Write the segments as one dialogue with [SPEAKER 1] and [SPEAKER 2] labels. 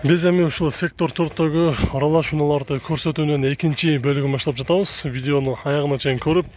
[SPEAKER 1] Биз эми ушул сектор 4-төгү аралашууларды көрсөтүүнүн экинчи бөлүгүн баштап жатабыз. Видеону аягына чейин көрүп,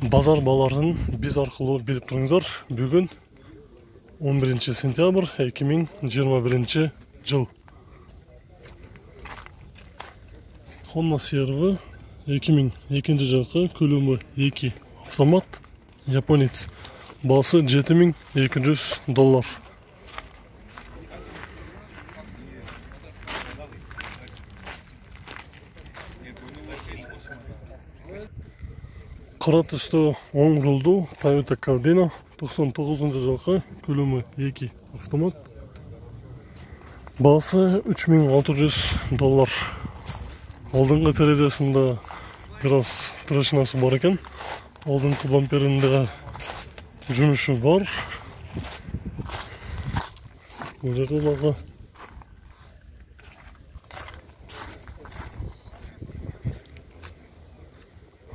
[SPEAKER 1] базар бааларын биз аркылуу билип туруңуздар. Бүгүн 11 сентябрь 2021 жыл. Honda CR-V 2002 жылкы, көлөмү 2 автомат, японец. Баасы $7200. Кара түстүү оң рулдуу Toyota Cardina 99 жылкы, көлөмү 2 автомат. Баасы $3600. Алдыңкы терезесинде бираз трещинасы бар экен. Алдыңкы бамперинде жумушу бар. Бул жерде дагы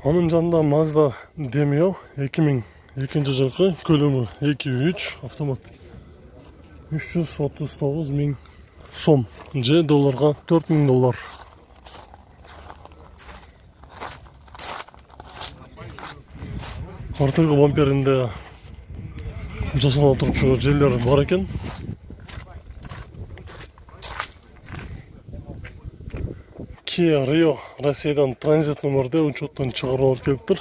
[SPEAKER 1] анын жанында Mazda Demio 2002 жылкы, көлөмү 2.3 автомат. $339 000 же долларга $4000. Артыңкы бамперинде жасала турчу жерлер бар экен. Kia Rio Россиядан транзит номерде учеттон чыгарып алып келиптир.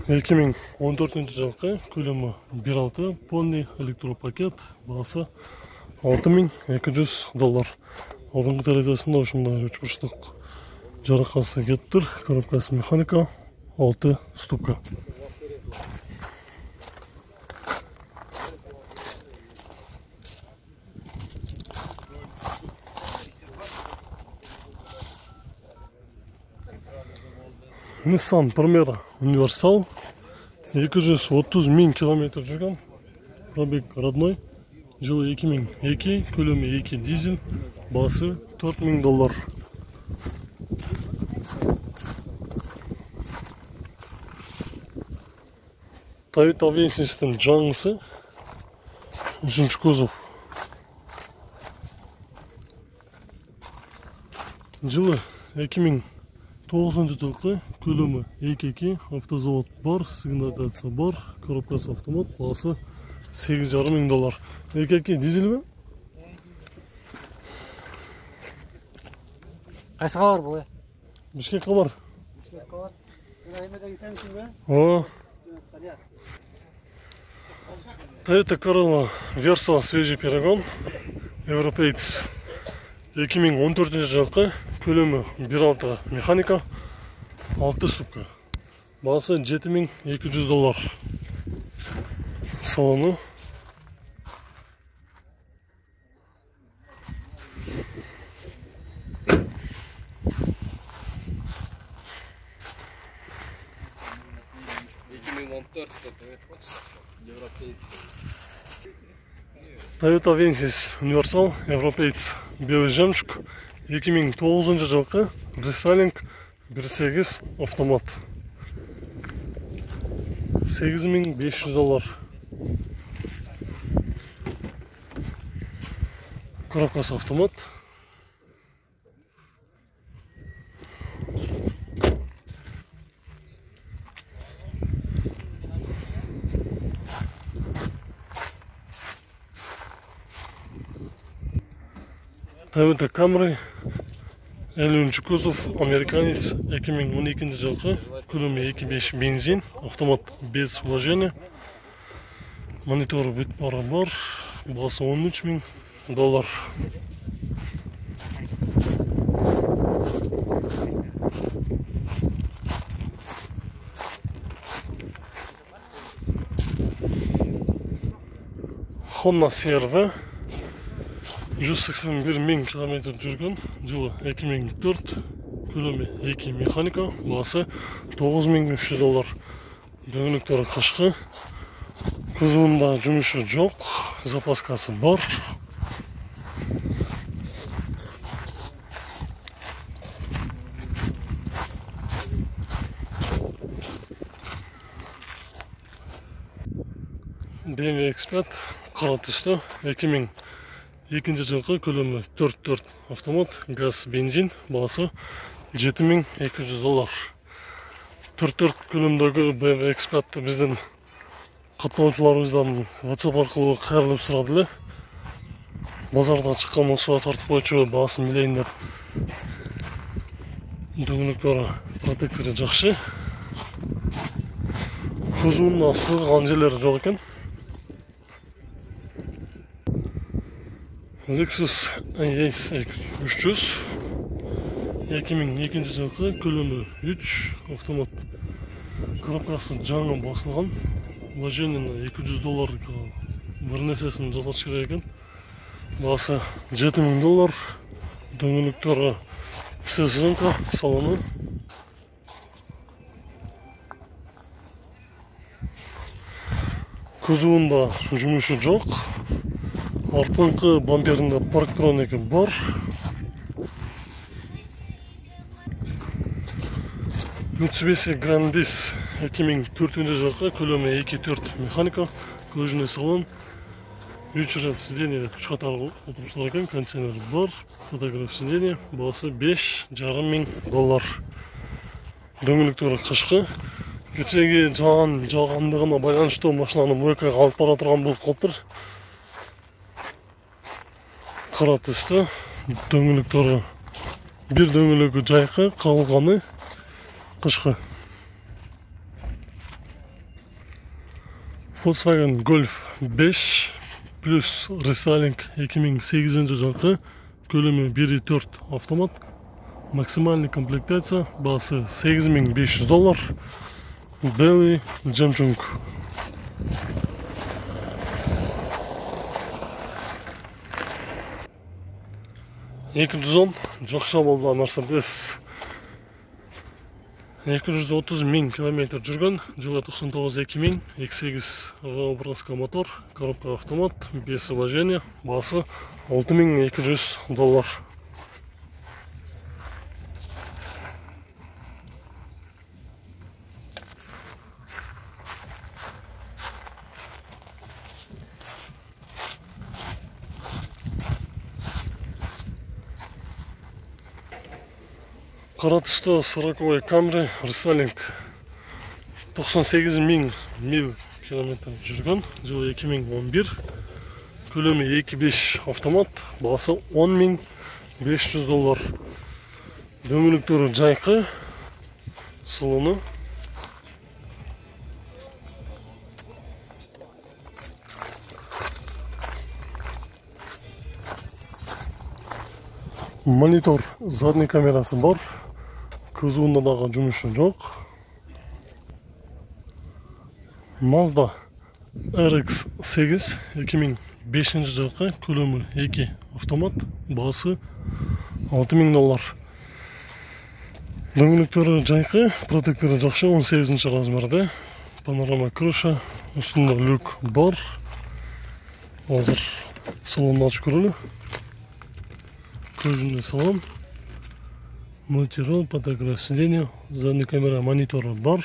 [SPEAKER 1] 2014 жылкы, көлөмү 1.6 полный электропакет, баасы $6200. Алдыңкы терезесинде ушундай 3 бурчтук жаракасы кетиптир. Коробкасы механика, 6 ступка. Nissan Primera универсал 230 000 километр жүргөн. Пробег родной. Жылы 2002, көлөмү 2 дизель, баасы $4000. Toyota Avensis-тин жаңысы, 3-чү кузов. Жылы 2009 жылкы, көлөмү 2.2, автозавод бар, сигнализация бар, коробкасы автомат, баасы $8500. 2.2 дизель бе?
[SPEAKER 2] Кайсыга бар бул?
[SPEAKER 1] Бишкекке бар.
[SPEAKER 2] Бишкекке бар. Эмедеги сенсиң бе?
[SPEAKER 1] О. Toyota Corolla Versa свежий перегон, европеец. 2014 жылкы, көлөмү 1.6 механика, 6 ступка. Баасы $7200. Салону Toyota Avensis универсал, европеец, белый жемчуг, 2009 жылкы, рестайлинг, 1.8 автомат, $8500. Коробкасы автомат. Toyota Camry 50 кузов, американец, 2012 жылкы, көлөмү 2.5 бензин, автомат без вложения. Монитор бүт бары бар, баасы $13.000. Honda CR-V 181 000 километр жүргөн, жылы 2004, көлөмү 2 механика, баасы $9300. Дөңгөлөктөрү кышкы, кузовунда жумушу жок, запаскасы бар. BMW X5 кара түстө, Экинчи жылкы көлөмү 4 автомат, газ, бензин, баасы $7200. 4 көлөмдөгү BMW X5 биздин каттоочуларыбыздан WhatsApp аркылуу кайрылып сурады эле. Базарда чыккан болсо тартып койчу, баасын билейин деп. Дөңгөлөктөрү, протектори жакшы. Кузунун сыгылган жерлери жок экен. Lexus IS 300 2002 жылкы көлөмү 3 автомат. Коробкасы жаңы басылган. Вложениене $200 бир нерсесин жасатыш керек экен. Баасы $7000. Дөңгөлөктөрү сезонка, салону. Кузуунда жумушу жок. Артыңкы бамперинде парктроника бар. Mitsubishi Grandis 2004 жылкы көлөмү 2.4 механика, көжүнө салон, 3 ряд сиденье, 3 катар отуруштар экен, кондиционер бар, фотограф сиденье, баасы $5000. Дөңгөлөктөрү кышкы. Кечеги жаагандыгына байланыштуу машинаны мойкага алып бара турган болуп калыптыр. Кара түстө. Дөңгөлөктөрү бир дөңгөлөгү жайкы, калганы кышкы. Volkswagen Golf 5 плюс рестайлинг 2008 жылкы көлөмү 1.4 автомат. Максимальный комплектация, баасы $8500. Белый жемчуг. $210 жакшы болду Mercedes. 230 000 километр жүргөн, жылы 99 2000, 2.8 образка мотор, коробка автомат, без вложения, баасы $6200. Кара түстө 40 Camry рестайлинг 98 000 мил километр жүргөн, жылы 2011, көлөмү 2.5 автомат, баасы $10500. Дөңгөлөктөрү жайкы, салону. Монитор, задний камерасы бар. Кузуунда дагы жумушу жок. Mazda RX-8 2005 жылкы көлөмү 2 автомат, баасы $6000. Дөңгөлөктөрү жайкы, протектори жакшы, 18 размерде. Панорама крыша, үстүндө люк бар. Азыр салонду ачып көрөлү. Көжүнө салон. Мультирол, фотограф сиденье, задний камера, мониторы бар.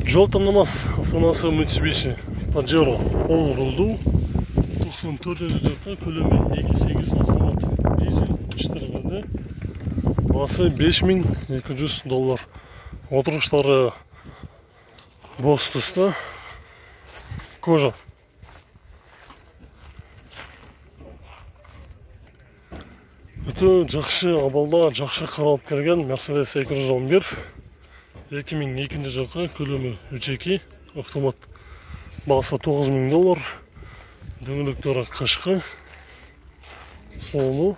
[SPEAKER 1] Жол тандамас автонасы Mitsubishi Pajero оң рулдуу. 94 жылкы көлөмү 2.8 автомат, дизель, 4 баасы $5200. Отуруштары боз түстө, кожа. Өтө жакшы абалда, жакшы каралып келген Mercedes 211 2002 жылкы көлөмү 3.2 автомат, баасы $9000. Дөңгөлөктөрү кышкы, салону.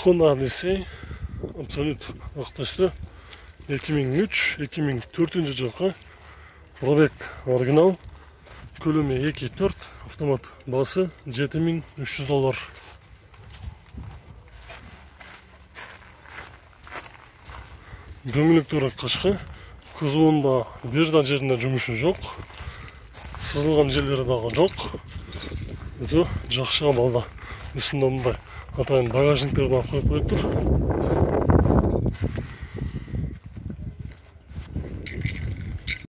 [SPEAKER 1] Honda Odyssey абсолют ак түстө, 2003-2004 жылкы, пробег оригинал, көлөмү 2.4 автомат, баасы $7300. көмүлүктөр кышкы. Кузуунда бир да жеринде жумушу жок. Сызылган жерлери дагы жок. Өтө жакшы абалда. Үстүндө мындай атайын багажниктер дагы коюп коюптур.